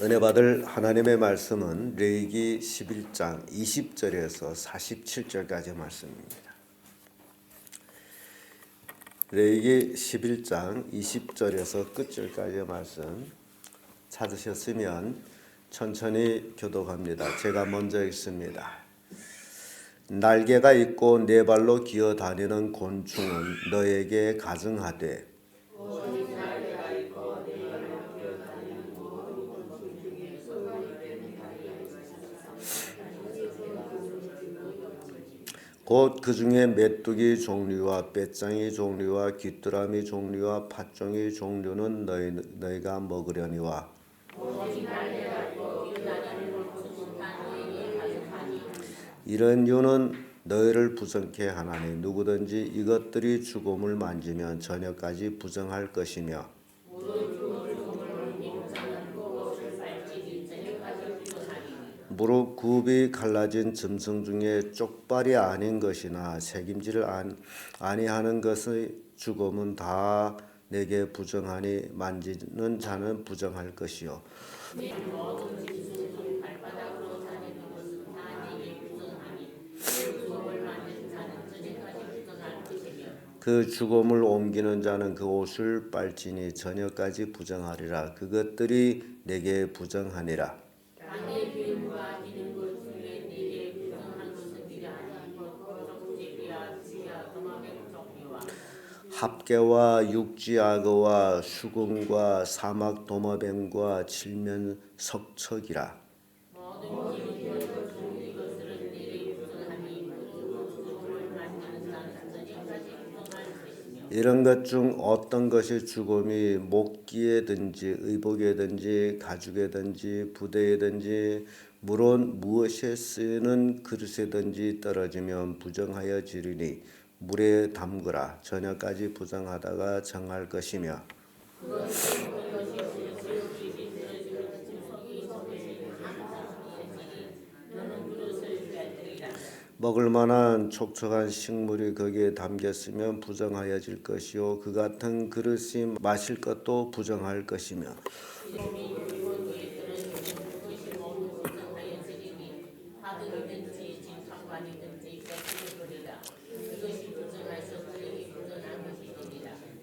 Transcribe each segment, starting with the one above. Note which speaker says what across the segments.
Speaker 1: 은혜 받을 하나님의 말씀은 레위기 11장 20절에서 47절까지 말씀입니다. 레위기 11장 20절에서 끝절까지의 말씀 찾으셨으면 천천히 교독합니다. 제가 먼저 읽습니다. 날개가 있고 네 발로 기어다니는 곤충은 너에게 가증하되 곧 그 중에 메뚜기 종류와 빼짱이 종류와 귀뚜라미 종류와 팥종이 종류는 너희가 먹으려니와 이런 유는 너희를 부정케 하나니 누구든지 이것들이 죽음을 만지면 저녁까지 부정할 것이며 무릎 굽이 갈라진 짐승 중에 쪽발이 아닌 것이나 책임지를 아니하는 것의 죽음은 다 내게 부정하니 만지는 자는 부정할 것이요 그 죽음을 옮기는 자는 그 옷을 빨지니 저녁까지 부정하리라. 그것들이 내게 부정하니라. 합개와 육지악어와 수금과 사막 도마뱀과 칠면 석척이라. 이런 것 중 어떤 것이 죽음이 목기에든지 의복에든지 가죽에든지 부대에든지 물론 무엇에 쓰이는 그릇에든지 떨어지면 부정하여 지르니 물에 담그라. 저녁까지 부정하다가 정할 것이며 먹을 만한 촉촉한 식물이 거기에 담겼으면 부정하여질 것이요 그 같은 그릇이 마실 것도 부정할 것이며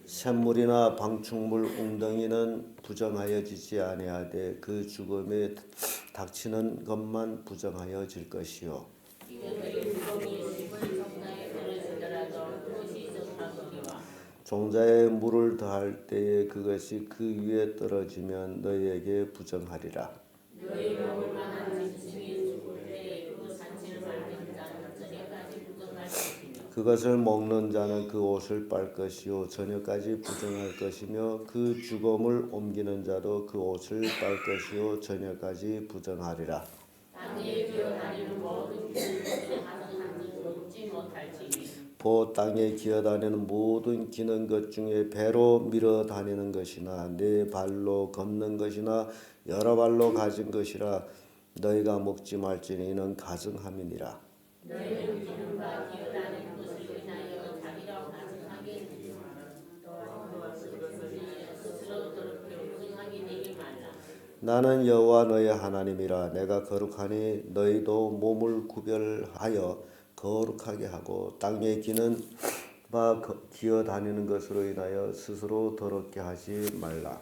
Speaker 1: 샘물이나 방충물 웅덩이는 부정하여지지 아니하되 그 죽음에 닥치는 것만 부정하여질 것이요 종자에 물을 더할 때에 그것이 그 위에 떨어지면 너희에게 부정하리라. 그것을 먹는 자는 그 옷을 빨 것이요 저녁까지 부정할 것이며 그 죽음을 옮기는 자도 그 옷을 빨 것이요 저녁까지 부정하리라. 보 땅에 기어다니는 모든 기는 것 중에 배로 밀어 다니는 것이나 네 발로 걷는 것이나 여러 발로 가진 것이라 너희가 먹지 말지니 이는 가증함이니라. 나는 여호와 너희 하나님이라. 내가 거룩하니 너희도 몸을 구별하여 거룩하게 하고 땅에 기는 바 기어다니는 것으로 인하여 스스로 더럽게 하지 말라.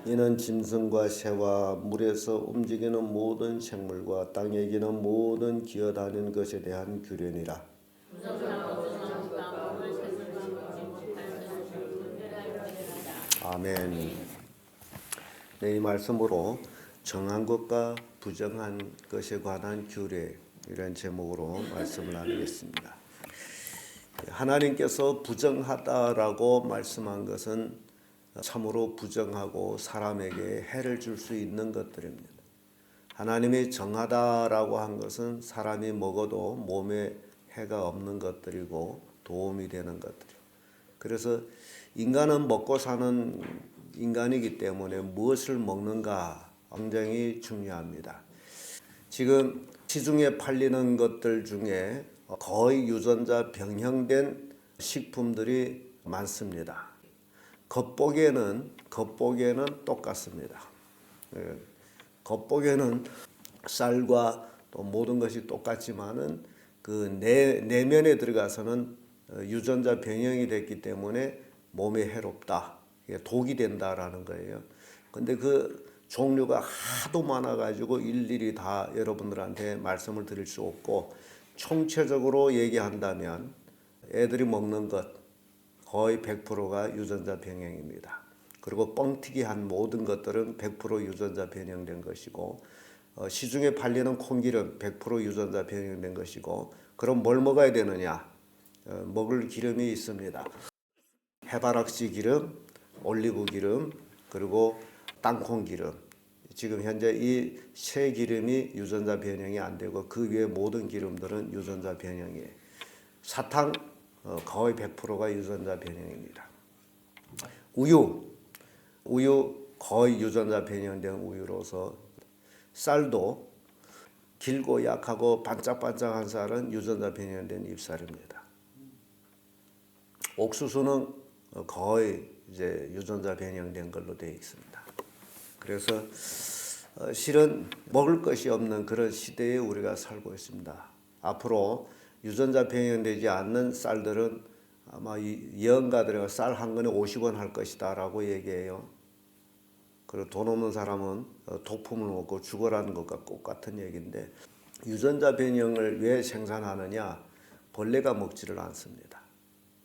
Speaker 1: 이는 짐승과 새와 물에서 움직이는 모든 생물과 땅에 기는 모든 기어다니는 것에 대한 규례니라. 아멘. 네, 이 말씀으로 정한 것과 부정한 것에 관한 규례 이런 제목으로 말씀을 나누겠습니다. 하나님께서 부정하다라고 말씀한 것은 참으로 부정하고 사람에게 해를 줄 수 있는 것들입니다. 하나님이 정하다라고 한 것은 사람이 먹어도 몸에 해가 없는 것들이고 도움이 되는 것들이에요. 그래서 인간은 먹고 사는 인간이기 때문에 무엇을 먹는가 굉장히 중요합니다. 지금 시중에 팔리는 것들 중에 거의 유전자 변형된 식품들이 많습니다. 겉보기에는 똑같습니다. 겉보기에는 쌀과 또 모든 것이 똑같지만은 그 내면에 들어가서는 유전자 변형이 됐기 때문에 몸에 해롭다, 독이 된다라는 거예요. 근데 그 종류가 하도 많아가지고 일일이 다 여러분들한테 말씀을 드릴 수 없고, 총체적으로 얘기한다면 애들이 먹는 것 거의 100%가 유전자 변형입니다. 그리고 뻥튀기한 모든 것들은 100% 유전자 변형된 것이고, 시중에 팔리는 콩기름 100% 유전자 변형된 것이고, 그럼 뭘 먹어야 되느냐? 먹을 기름이 있습니다. 해바라기 기름, 올리브 기름, 그리고 땅콩 기름. 지금 현재 이 세 기름이 유전자 변형이 안 되고 그 외의 모든 기름들은 유전자 변형이에요. 사탕 거의 100%가 유전자 변형입니다. 우유 거의 유전자 변형된 우유로서, 쌀도 길고 약하고 반짝반짝한 쌀은 유전자 변형된 잎쌀입니다. 옥수수는 거의 이제 유전자 변형된 걸로 되어 있습니다. 그래서 실은 먹을 것이 없는 그런 시대에 우리가 살고 있습니다. 앞으로 유전자 변형되지 않는 쌀들은 아마 예언가들이 쌀 한 근에 50원 할 것이다 라고 얘기해요. 그리고 돈 없는 사람은 독품을 먹고 죽어라는 것과 똑같은 얘기인데, 유전자 변형을 왜 생산하느냐? 벌레가 먹지를 않습니다.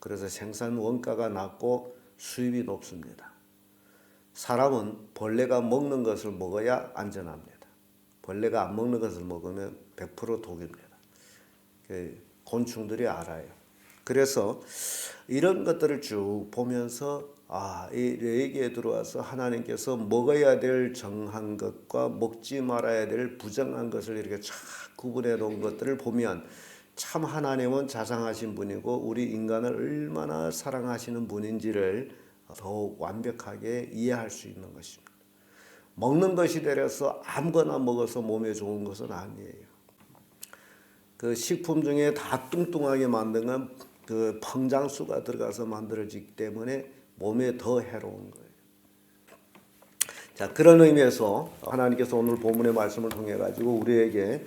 Speaker 1: 그래서 생산 원가가 낮고 수입이 높습니다. 사람은 벌레가 먹는 것을 먹어야 안전합니다. 벌레가 안 먹는 것을 먹으면 100% 독입니다. 곤충들이 알아요. 그래서 이런 것들을 쭉 보면서 이 레위기에 들어와서 하나님께서 먹어야 될 정한 것과 먹지 말아야 될 부정한 것을 이렇게 쫙 구분해 놓은 것들을 보면 참 하나님은 자상하신 분이고 우리 인간을 얼마나 사랑하시는 분인지를 더욱 완벽하게 이해할 수 있는 것입니다. 먹는 것이 되려서 아무거나 먹어서 몸에 좋은 것은 아니에요. 그 식품 중에 다 뚱뚱하게 만든 건 그膨장수가 들어가서 만들어지기 때문에 몸에 더 해로운 거예요. 자, 그런 의미에서 하나님께서 오늘 본문의 말씀을 통해 가지고 우리에게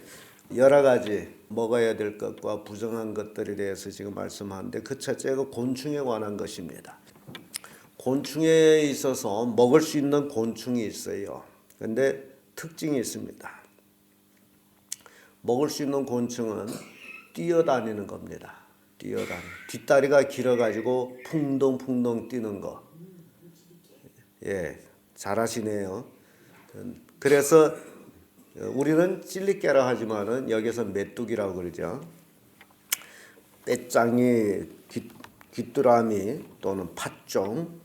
Speaker 1: 여러 가지 먹어야 될 것과 부정한 것들에 대해서 지금 말씀하는데, 그 첫째가 곤충에 관한 것입니다. 곤충에 있어서 먹을 수 있는 곤충이 있어요. 그런데 특징이 있습니다. 먹을 수 있는 곤충은 뛰어다니는 겁니다. 뒷다리가 길어가지고 풍덩풍덩 뛰는 거. 잘하시네요. 그래서 우리는 찔리깨라 하지만은 여기서 메뚜기라고 그러죠. 빼짱이, 귀뚜라미 또는 팥종,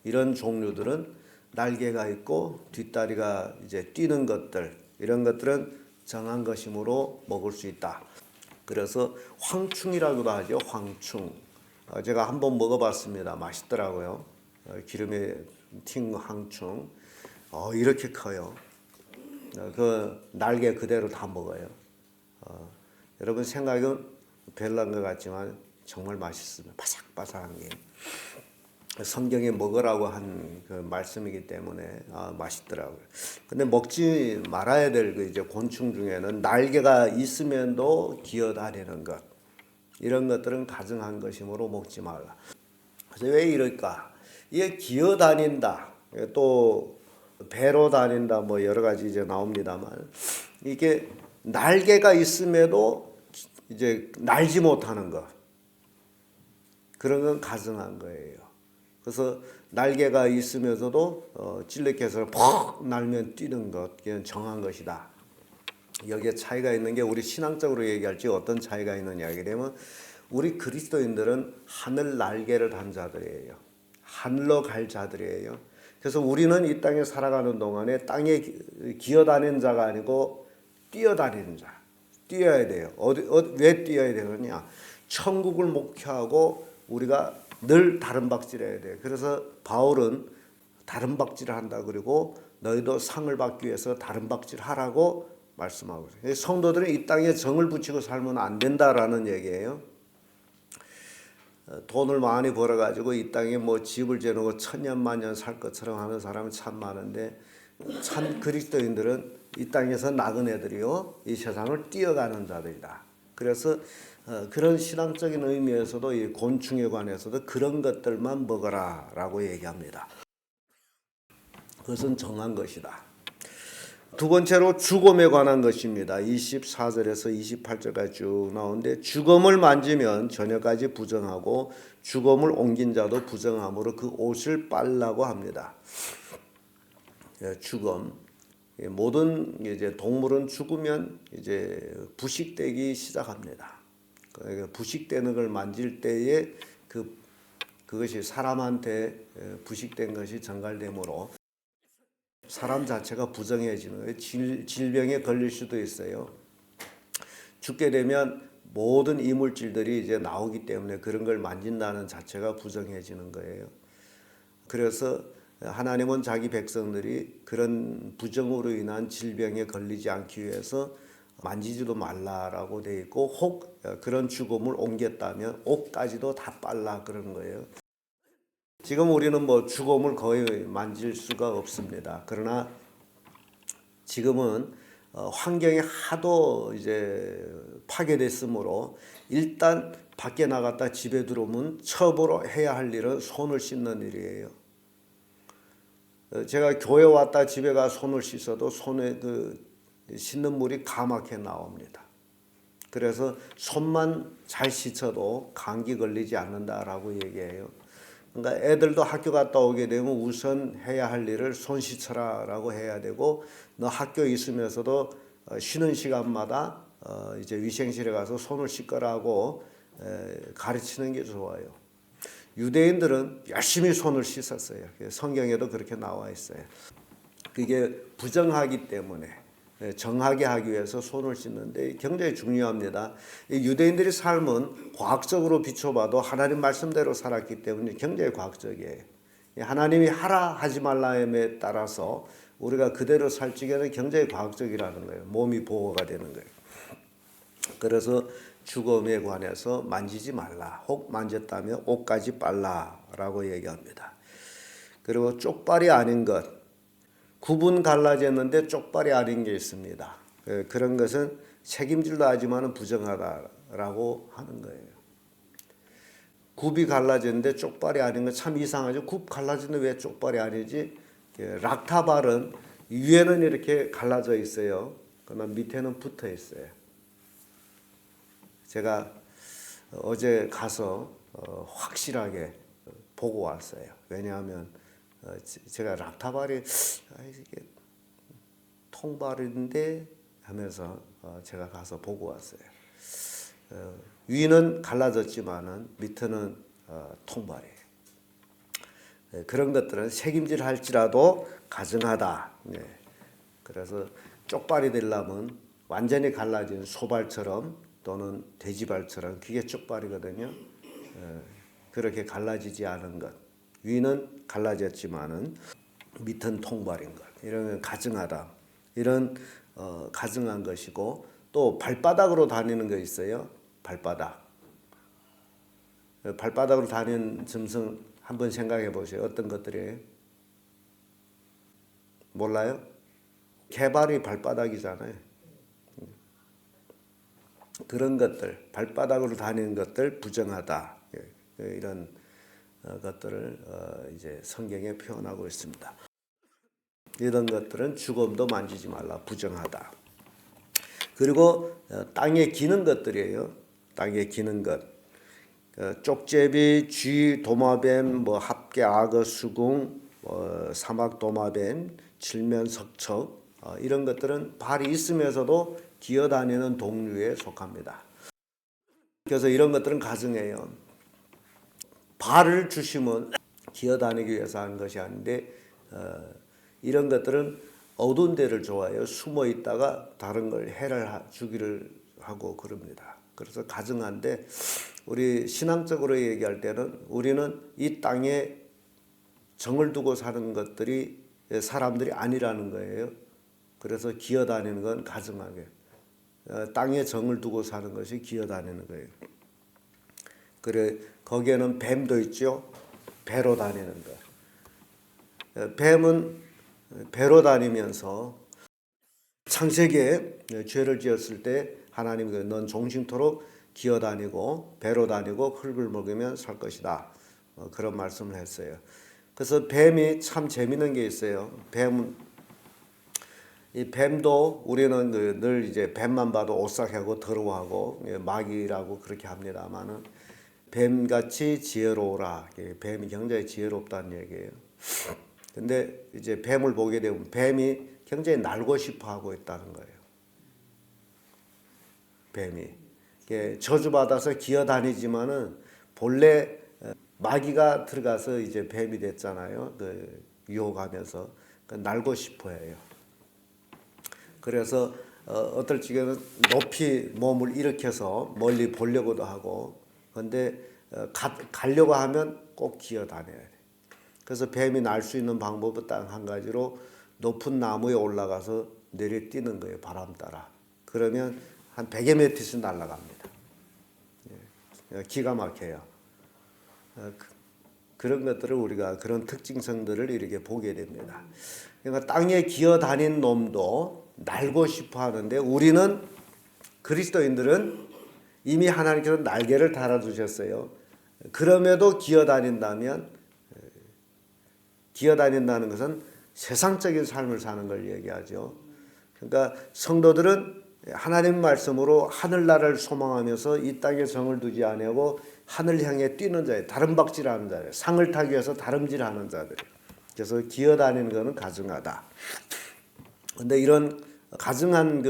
Speaker 1: 이런 종류들은 날개가 있고 뒷다리가 이제 뛰는 것들, 이런 것들은 정한 것이므로 먹을 수 있다. 그래서 황충이라고도 하죠. 황충. 제가 한번 먹어봤습니다. 맛있더라고요. 기름에 튄 황충. 이렇게 커요. 그 날개 그대로 다 먹어요. 여러분 생각은 별난 것 같지만 정말 맛있습니다. 바삭바삭한 게. 성경에 먹으라고 한 그 말씀이기 때문에 맛있더라고요. 근데 먹지 말아야 될 그 이제 곤충 중에는 날개가 있으면도 기어다니는 것, 이런 것들은 가증한 것이므로 먹지 말라. 그래서 왜 이럴까? 이게 기어다닌다, 또 배로 다닌다, 뭐 여러 가지 이제 나옵니다만, 이게 날개가 있음에도 이제 날지 못하는 것, 그런 건 가증한 거예요. 그래서 날개가 있으면서도 찔레켓을 퍽 날면 뛰는 것, 그건 정한 것이다. 여기에 차이가 있는 게, 우리 신앙적으로 얘기할지 어떤 차이가 있느냐 하게 되면, 우리 그리스도인들은 하늘 날개를 단 자들이에요. 하늘로 갈 자들이에요. 그래서 우리는 이 땅에 살아가는 동안에 땅에 기어다니는 자가 아니고 뛰어다니는 자. 뛰어야 돼요. 왜 뛰어야 되느냐? 천국을 목표하고 우리가 늘 다른박질해야 돼요. 그래서 바울은 다른박질을 한다 그리고 너희도 상을 받기 위해서 다른박질하라고 말씀하고 있어요. 성도들은 이 땅에 정을 붙이고 살면 안 된다라는 얘기예요. 돈을 많이 벌어가지고 이 땅에 뭐 집을 지어놓고 천년만년 살 것처럼 하는 사람이 참 많은데 참 그리스도인들은 이 땅에서 나그네들이요 이 세상을 뛰어가는 자들이다. 그래서 그런 신앙적인 의미에서도 이 곤충에 관해서도 그런 것들만 먹어라라고 얘기합니다. 그것은 정한 것이다. 두 번째로 죽음에 관한 것입니다. 24절에서 28절까지 쭉 나오는데 죽음을 만지면 저녁까지 부정하고 죽음을 옮긴 자도 부정하므로 그 옷을 빨라고 합니다. 죽음. 모든 이제 동물은 죽으면 이제 부식되기 시작합니다. 부식되는 걸 만질 때에 그것이 사람한테 부식된 것이 전갈되므로 사람 자체가 부정해지는 거예요. 질병에 걸릴 수도 있어요. 죽게 되면 모든 이물질들이 이제 나오기 때문에 그런 걸 만진다는 자체가 부정해지는 거예요. 그래서 하나님은 자기 백성들이 그런 부정으로 인한 질병에 걸리지 않기 위해서 만지지도 말라라고 되어 있고 혹 그런 죽음을 옮겼다면 옷까지도 다 빨라 그런 거예요. 지금 우리는 뭐 죽음을 거의 만질 수가 없습니다. 그러나 지금은 환경이 하도 이제 파괴됐으므로 일단 밖에 나갔다 집에 들어오면 처음으로 해야 할 일은 손을 씻는 일이에요. 제가 교회 왔다 집에 가 손을 씻어도 손에 그 씻는 물이 까맣게 나옵니다. 그래서 손만 잘 씻어도 감기 걸리지 않는다라고 얘기해요. 그러니까 애들도 학교 갔다 오게 되면 우선 해야 할 일을 손 씻어라라고 해야 되고 너 학교 있으면서도 쉬는 시간마다 이제 위생실에 가서 손을 씻으라고 가르치는 게 좋아요. 유대인들은 열심히 손을 씻었어요. 성경에도 그렇게 나와 있어요. 그게 부정하기 때문에 정하게 하기 위해서 손을 씻는데 굉장히 중요합니다. 유대인들의 삶은 과학적으로 비춰봐도 하나님 말씀대로 살았기 때문에 굉장히 과학적이에요. 하나님이 하라 하지 말라에 따라서 우리가 그대로 살 적에는 굉장히 과학적이라는 거예요. 몸이 보호가 되는 거예요. 그래서 죽음에 관해서 만지지 말라. 혹 만졌다면 옷까지 빨라라고 얘기합니다. 그리고 쪽발이 아닌 것. 굽은 갈라졌는데 쪽발이 아닌 게 있습니다. 그런 것은 책임질도 하지만 부정하다라고 하는 거예요. 굽이 갈라졌는데 쪽발이 아닌 건 참 이상하죠. 굽 갈라졌는데 왜 쪽발이 아니지? 락타발은 위에는 이렇게 갈라져 있어요. 그러나 밑에는 붙어 있어요. 제가 어제 가서 확실하게 보고 왔어요. 왜냐하면 제가 락타발이 이게 통발인데 하면서 제가 가서 보고 왔어요. 위는 갈라졌지만은 밑에는 통발이에요. 그런 것들은 책임질 할지라도 가증하다. 그래서 쪽발이 되려면 완전히 갈라진 소발처럼 또는 돼지발처럼 그게 쪽발이거든요. 그렇게 갈라지지 않은 것. 위는 갈라졌지만은 밑은 통발인 것. 이런 가증하다. 이런 가증한 것이고 또 발바닥으로 다니는 거 있어요. 발바닥. 발바닥으로 다니는 짐승 한번 생각해 보세요. 어떤 것들이에요? 몰라요? 개발이 발바닥이잖아요. 그런 것들, 발바닥으로 다니는 것들 부정하다. 이런 것들을 이제 성경에 표현하고 있습니다. 이런 것들은 죽음도 만지지 말라, 부정하다. 그리고 땅에 기는 것들이에요. 땅에 기는 것. 쪽제비, 쥐, 도마뱀, 뭐 합계, 악어, 수궁, 사막 도마뱀, 칠면 석척 이런 것들은 발이 있으면서도 기어다니는 동류에 속합니다. 그래서 이런 것들은 가증해요. 발을 주시면 기어다니기 위해서 하는 것이 아닌데 이런 것들은 어두운 데를 좋아해요. 숨어 있다가 다른 걸 해를 주기를 하고 그럽니다. 그래서 가증한데 우리 신앙적으로 얘기할 때는 우리는 이 땅에 정을 두고 사는 것들이 사람들이 아니라는 거예요. 그래서 기어다니는 건 가증하게 땅에 정을 두고 사는 것이 기어다니는 거예요. 그래 거기에는 뱀도 있죠. 배로 다니는 것. 뱀은 배로 다니면서 창세기에 죄를 지었을 때 하나님이 넌 종신토록 기어다니고 배로 다니고 흙을 먹으면 살 것이다. 그런 말씀을 했어요. 그래서 뱀이 참 재밌는 게 있어요. 이 뱀도 우리는 늘 이제 뱀만 봐도 오싹하고 더러워하고 마귀라고 그렇게 합니다만은 뱀같이 지혜로우라. 뱀이 굉장히 지혜롭다는 얘기예요. 근데 이제 뱀을 보게 되면 뱀이 굉장히 날고 싶어 하고 있다는 거예요. 뱀이. 저주받아서 기어다니지만은 본래 마귀가 들어가서 이제 뱀이 됐잖아요. 유혹하면서 날고 싶어 해요. 그래서 어떨 적에는 높이 몸을 일으켜서 멀리 보려고도 하고, 근데 가려고 하면 꼭 기어다녀야 돼. 그래서 뱀이 날 수 있는 방법은 딱 한 가지로 높은 나무에 올라가서 내려뛰는 거예요. 바람 따라. 그러면 한 100여 미터씩 날아갑니다. 기가 막혀요. 그런 것들을 우리가 그런 특징성들을 이렇게 보게 됩니다. 그러니까 땅에 기어다닌 놈도 날고 싶어 하는데 우리는 그리스도인들은 이미 하나님께서 날개를 달아주셨어요. 그럼에도 기어다닌다는 것은 세상적인 삶을 사는 걸 얘기하죠. 그러니까 성도들은 하나님 말씀으로 하늘나라를 소망하면서 이 땅에 정을 두지 아니하고 하늘 향해 뛰는 자예요. 다름박질하는 자예요. 상을 타기 위해서 다름질하는 자들. 그래서 기어다니는 것은 가증하다. 그런데 이런 가증한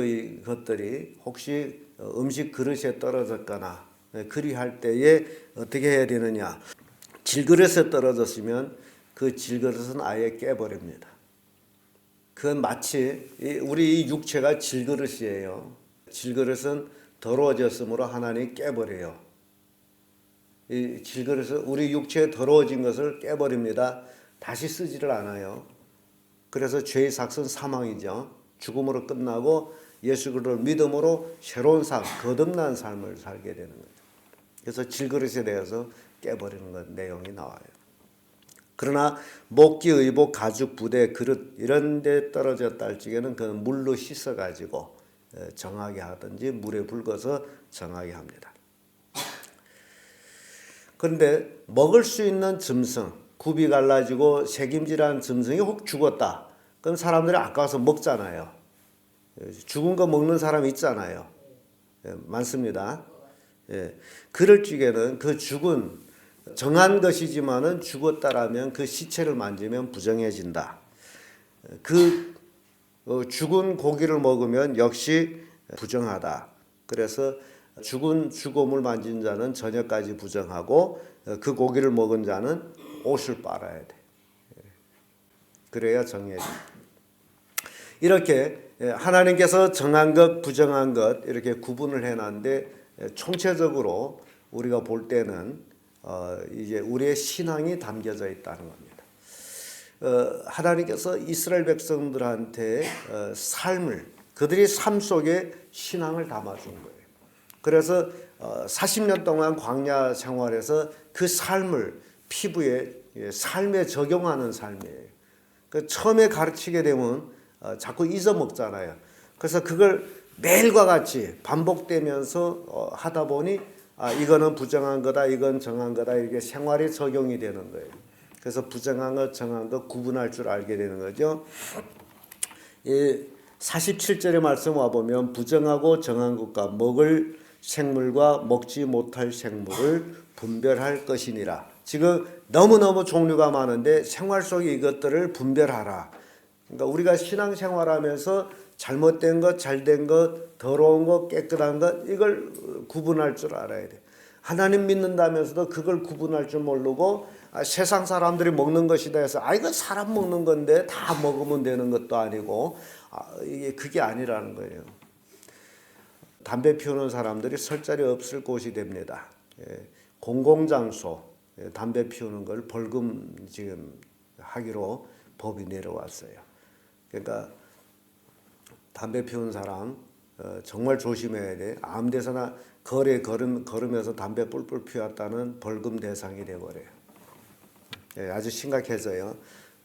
Speaker 1: 것들이 혹시 음식 그릇에 떨어졌거나 그리할 때에 어떻게 해야 되느냐. 질그릇에 떨어졌으면 그 질그릇은 아예 깨버립니다. 그건 마치 우리 육체가 질그릇이에요. 질그릇은 더러워졌으므로 하나님이 깨버려요. 이 질그릇은 우리 육체에 더러워진 것을 깨버립니다. 다시 쓰지를 않아요. 그래서 죄의 삭은 사망이죠. 죽음으로 끝나고 예수 그리스도를 믿음으로 새로운 삶, 거듭난 삶을 살게 되는 거죠. 그래서 질그릇에 대해서 깨버리는 것 내용이 나와요. 그러나 목기, 의복, 가죽, 부대, 그릇 이런 데 떨어졌다 할 적에는 그는 물로 씻어가지고 정하게 하든지 물에 불궈서 정하게 합니다. 그런데 먹을 수 있는 짐승, 굽이 갈라지고 새김질한 짐승이 혹 죽었다. 그럼 사람들이 아까워서 먹잖아요. 죽은 거 먹는 사람 있잖아요. 많습니다. 그럴 적에는 그 죽은 정한 것이지만은 죽었다라면 그 시체를 만지면 부정해진다. 그 죽은 고기를 먹으면 역시 부정하다. 그래서 죽은 죽음을 만진 자는 저녁까지 부정하고 그 고기를 먹은 자는 옷을 빨아야 돼. 그래야 정해진다. 이렇게 하나님께서 정한 것, 부정한 것 이렇게 구분을 해놨는데 총체적으로 우리가 볼 때는 이제 우리의 신앙이 담겨져 있다는 겁니다. 하나님께서 이스라엘 백성들한테 삶을 그들이 삶 속에 신앙을 담아준 거예요. 그래서 40년 동안 광야 생활에서 그 삶을 피부에 삶에 적용하는 삶이에요. 그 처음에 가르치게 되면 자꾸 잊어먹잖아요. 그래서 그걸 매일과 같이 반복되면서 하다 보니 이거는 부정한 거다, 이건 정한 거다 이게 생활에 적용이 되는 거예요. 그래서 부정한 것, 정한 것 구분할 줄 알게 되는 거죠. 47절의 말씀 와보면 부정하고 정한 것과 먹을 생물과 먹지 못할 생물을 분별할 것이니라. 지금 너무너무 종류가 많은데 생활 속에 이것들을 분별하라. 그러니까 우리가 신앙생활하면서 잘못된 것, 잘된 것, 더러운 것, 깨끗한 것 이걸 구분할 줄 알아야 돼. 하나님 믿는다면서도 그걸 구분할 줄 모르고 세상 사람들이 먹는 것이다 해서 이거 사람 먹는 건데 다 먹으면 되는 것도 아니고 이게 그게 아니라는 거예요. 담배 피우는 사람들이 설 자리 없을 곳이 됩니다. 공공장소 담배 피우는 걸 벌금 지금 하기로 법이 내려왔어요. 그러니까 담배 피우는 사람 정말 조심해야 돼. 아무 데서나 거리에 걸으면서 담배 뿔뿔 피웠다는 벌금 대상이 돼버려요. 예, 아주 심각해져요.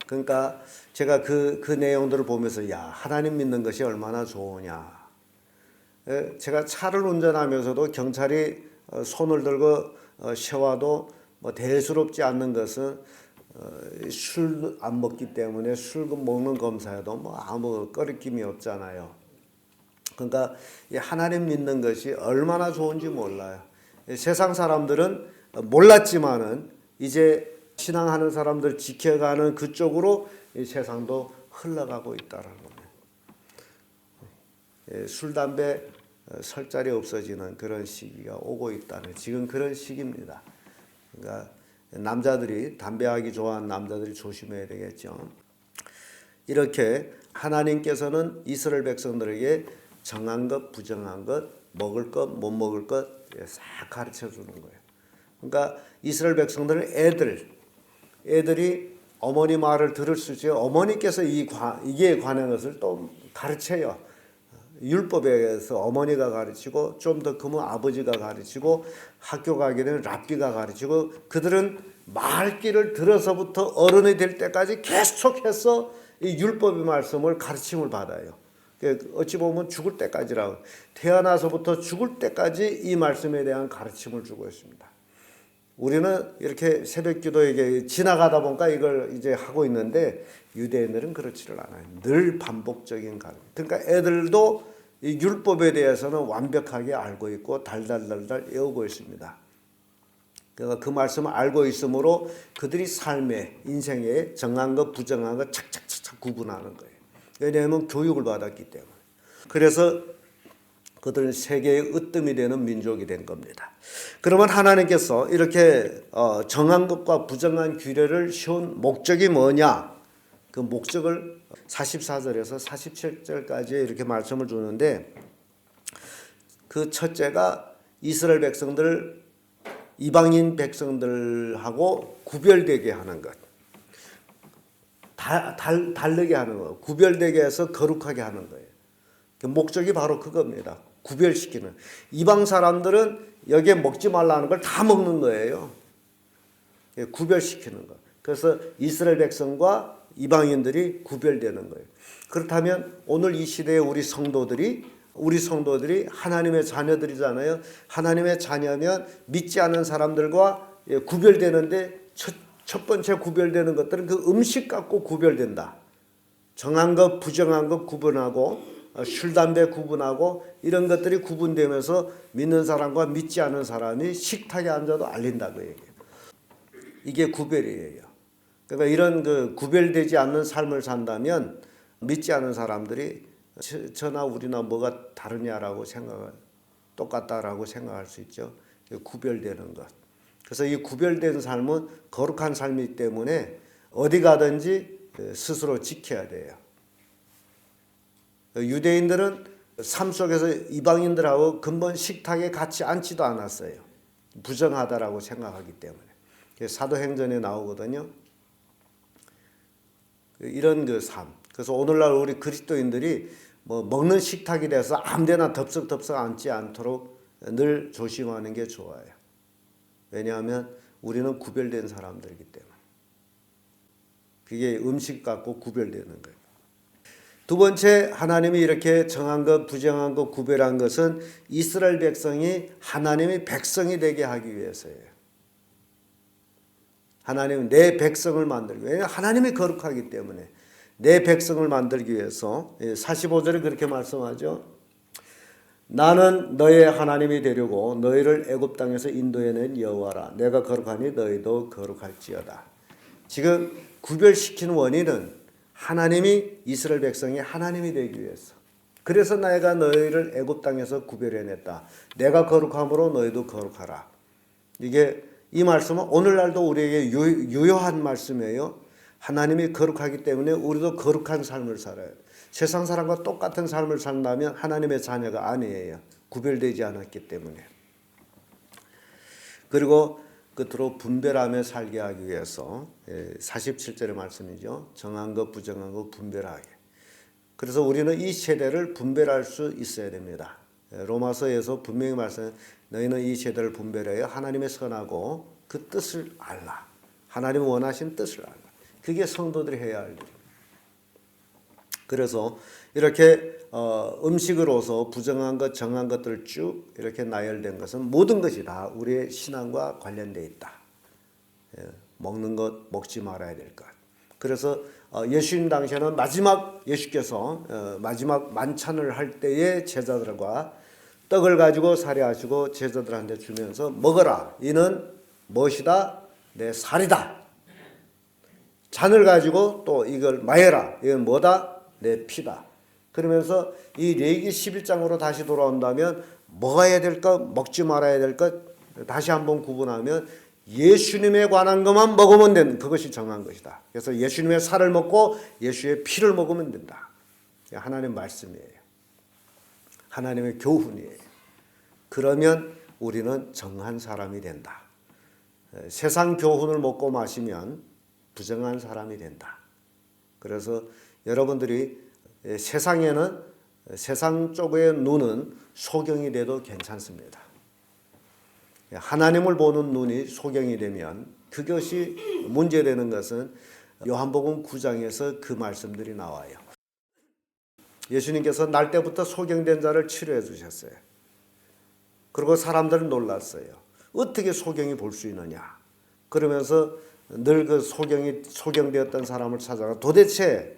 Speaker 1: 그러니까 제가 그 내용들을 보면서 야, 하나님 믿는 것이 얼마나 좋으냐. 예, 제가 차를 운전하면서도 경찰이 손을 들고 세워도 뭐 대수롭지 않는 것은 술 안 먹기 때문에 술 먹는 검사여도 뭐 아무 꺼리낌이 없잖아요. 그러니까 이 하나님 믿는 것이 얼마나 좋은지 몰라요. 세상 사람들은 몰랐지만은 이제 신앙하는 사람들 지켜가는 그쪽으로 이 세상도 흘러가고 있다라는 거예요. 술, 담배 설 자리 없어지는 그런 시기가 오고 있다는 지금 그런 시기입니다. 그러니까 남자들이 담배하기 좋아하는 남자들이 조심해야 되겠죠. 이렇게 하나님께서는 이스라엘 백성들에게 정한 것, 부정한 것, 먹을 것, 못 먹을 것 싹 가르쳐 주는 거예요. 그러니까 이스라엘 백성들은 애들이 어머니 말을 들을 수 있어요. 어머니께서 이게 관한 것을 또 가르쳐요. 율법에서 어머니가 가르치고 좀 더 크면 아버지가 가르치고 학교 가게 되면 랍비가 가르치고 그들은 말귀를 들어서부터 어른이 될 때까지 계속해서 이 율법의 말씀을 가르침을 받아요. 어찌 보면 죽을 때까지라고 태어나서부터 죽을 때까지 이 말씀에 대한 가르침을 주고 있습니다. 우리는 이렇게 새벽기도에 지나가다 보니까 이걸 이제 하고 있는데 유대인들은 그렇지를 않아요. 늘 반복적인 가르침. 그러니까 애들도 이 율법에 대해서는 완벽하게 알고 있고 달달달달 외우고 있습니다. 그러니까 그 말씀을 알고 있으므로 그들이 삶에 인생에 정한 것 부정한 것 착착착착 구분하는 거예요. 왜냐하면 교육을 받았기 때문에. 그래서 그들은 세계의 으뜸이 되는 민족이 된 겁니다. 그러면 하나님께서 이렇게 정한 것과 부정한 규례를 세운 목적이 뭐냐? 그 목적을 44절에서 47절까지 이렇게 말씀을 주는데 그 첫째가 이스라엘 백성들 이방인 백성들하고 구별되게 하는 것. 다르게 하는 거. 구별되게 해서 거룩하게 하는 거예요. 목적이 바로 그겁니다. 구별시키는. 이방 사람들은 여기에 먹지 말라는 걸 다 먹는 거예요. 구별시키는 거. 그래서 이스라엘 백성과 이방인들이 구별되는 거예요. 그렇다면 오늘 이 시대에 우리 성도들이 하나님의 자녀들이잖아요. 하나님의 자녀면 믿지 않는 사람들과 구별되는데 첫 번째 구별되는 것들은 그 음식 갖고 구별된다. 정한 것, 부정한 것 구분하고 술, 담배 구분하고 이런 것들이 구분되면서 믿는 사람과 믿지 않는 사람이 식탁에 앉아도 알린다고 얘기해요. 이게 구별이에요. 그러니까 이런 그 구별되지 않는 삶을 산다면 믿지 않는 사람들이 저나 우리나 뭐가 다르냐라고 똑같다라고 생각할 수 있죠. 구별되는 것. 그래서 이 구별된 삶은 거룩한 삶이기 때문에 어디 가든지 스스로 지켜야 돼요. 유대인들은 삶 속에서 이방인들하고 근본 식탁에 같이 앉지도 않았어요. 부정하다라고 생각하기 때문에. 사도행전에 나오거든요. 이런 그 삶. 그래서 오늘날 우리 그리스도인들이 뭐 먹는 식탁이 돼서 아무데나 덥석덥석 앉지 않도록 늘 조심하는 게 좋아요. 왜냐하면 우리는 구별된 사람들이기 때문에. 그게 음식 갖고 구별되는 거예요. 두 번째, 하나님이 이렇게 정한 것, 부정한 것, 구별한 것은 이스라엘 백성이 하나님의 백성이 되게 하기 위해서예요. 하나님은 내 백성을 만들기 위해 하나님이 거룩하기 때문에 내 백성을 만들기 위해서 45절에 그렇게 말씀하죠. 나는 너의 하나님이 되려고 너희를 애굽 땅에서 인도해낸 여호와라. 내가 거룩하니 너희도 거룩할지어다. 지금 구별시키는 원인은 하나님이 이스라엘 백성이 하나님이 되기 위해서. 그래서 내가 너희를 애굽 땅에서 구별해냈다. 내가 거룩함으로 너희도 거룩하라. 이 말씀은 오늘날도 우리에게 유효한 말씀이에요. 하나님이 거룩하기 때문에 우리도 거룩한 삶을 살아요. 세상 사람과 똑같은 삶을 산다면 하나님의 자녀가 아니에요. 구별되지 않았기 때문에. 그리고 끝으로 분별하며 살게 하기 위해서 47절의 말씀이죠. 정한 것, 부정한 것 분별하게. 그래서 우리는 이 세대를 분별할 수 있어야 됩니다. 로마서에서 분명히 말씀해 너희는 이 제도를 분별하여 하나님의 선하고 그 뜻을 알라. 하나님 원하신 뜻을 알라. 그게 성도들이 해야 할 일입니다. 그래서 이렇게 음식으로서 부정한 것, 정한 것들을 쭉 이렇게 나열된 것은 모든 것이 다 우리의 신앙과 관련되어 있다. 먹는 것, 먹지 말아야 될 것. 그래서 예수님 당시에는 예수께서 마지막 만찬을 할 때에 제자들과 떡을 가지고 사려하시고 제자들한테 주면서 먹어라. 이는 무엇이다? 내 살이다. 잔을 가지고 또 이걸 마여라. 이건 뭐다? 내 피다. 그러면서 이 레위기 11장으로 다시 돌아온다면 먹어야 될 것, 먹지 말아야 될 것 다시 한번 구분하면 예수님에 관한 것만 먹으면 된다. 그것이 정한 것이다. 그래서 예수님의 살을 먹고 예수의 피를 먹으면 된다. 하나님의 말씀이에요. 하나님의 교훈이에요. 그러면 우리는 정한 사람이 된다. 세상 교훈을 먹고 마시면 부정한 사람이 된다. 그래서 여러분들이 세상에는 세상 쪽의 눈은 소경이 돼도 괜찮습니다. 하나님을 보는 눈이 소경이 되면 그것이 문제되는 것은 요한복음 9장에서 그 말씀들이 나와요. 예수님께서 날 때부터 소경된 자를 치료해 주셨어요. 그리고 사람들은 놀랐어요. 어떻게 소경이 볼 수 있느냐. 그러면서 늘 그 소경되었던 사람을 찾아가 도대체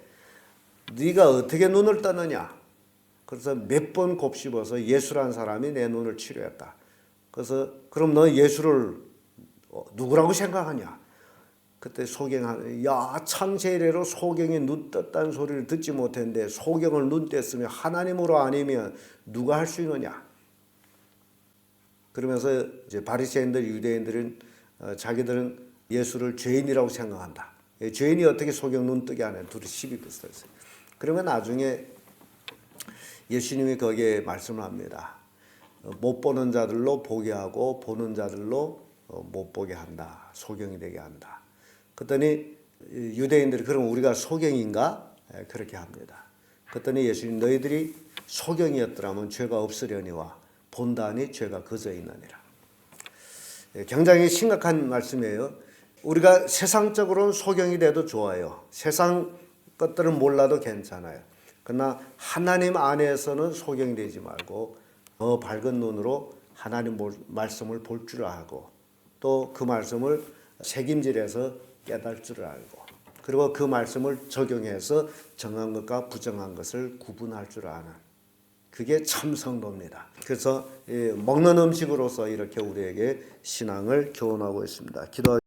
Speaker 1: 네가 어떻게 눈을 떴느냐. 그래서 몇 번 곱씹어서 예수라는 사람이 내 눈을 치료했다. 그래서 그럼 너 예수를 누구라고 생각하냐. 그때 소경하는 창세 이래로 소경이 눈 떴다는 소리를 듣지 못했는데 소경을 눈 뗐으면 하나님으로 아니면 누가 할 수 있느냐. 그러면서 이제 바리새인들 유대인들은 자기들은 예수를 죄인이라고 생각한다. 죄인이 어떻게 소경 눈 뜨게 하냐. 둘이 시비 붙었어요. 그러면 나중에 예수님이 거기에 말씀을 합니다. 못 보는 자들로 보게 하고 보는 자들로 못 보게 한다. 소경이 되게 한다. 그랬더니 유대인들이 그럼 우리가 소경인가? 그렇게 합니다. 그랬더니 예수님 너희들이 소경이었더라면 죄가 없으려니와 본다니 죄가 거저 있느니라. 굉장히 심각한 말씀이에요. 우리가 세상적으로는 소경이 돼도 좋아요. 세상 것들은 몰라도 괜찮아요. 그러나 하나님 안에서는 소경이 되지 말고 더 밝은 눈으로 하나님 말씀을 볼 줄 알고 또 그 말씀을 책임질해서 깨달을 줄 알고 그리고 그 말씀을 적용해서 정한 것과 부정한 것을 구분할 줄 아는 그게 참 성도입니다. 그래서 먹는 음식으로서 이렇게 우리에게 신앙을 교훈하고 있습니다. 기도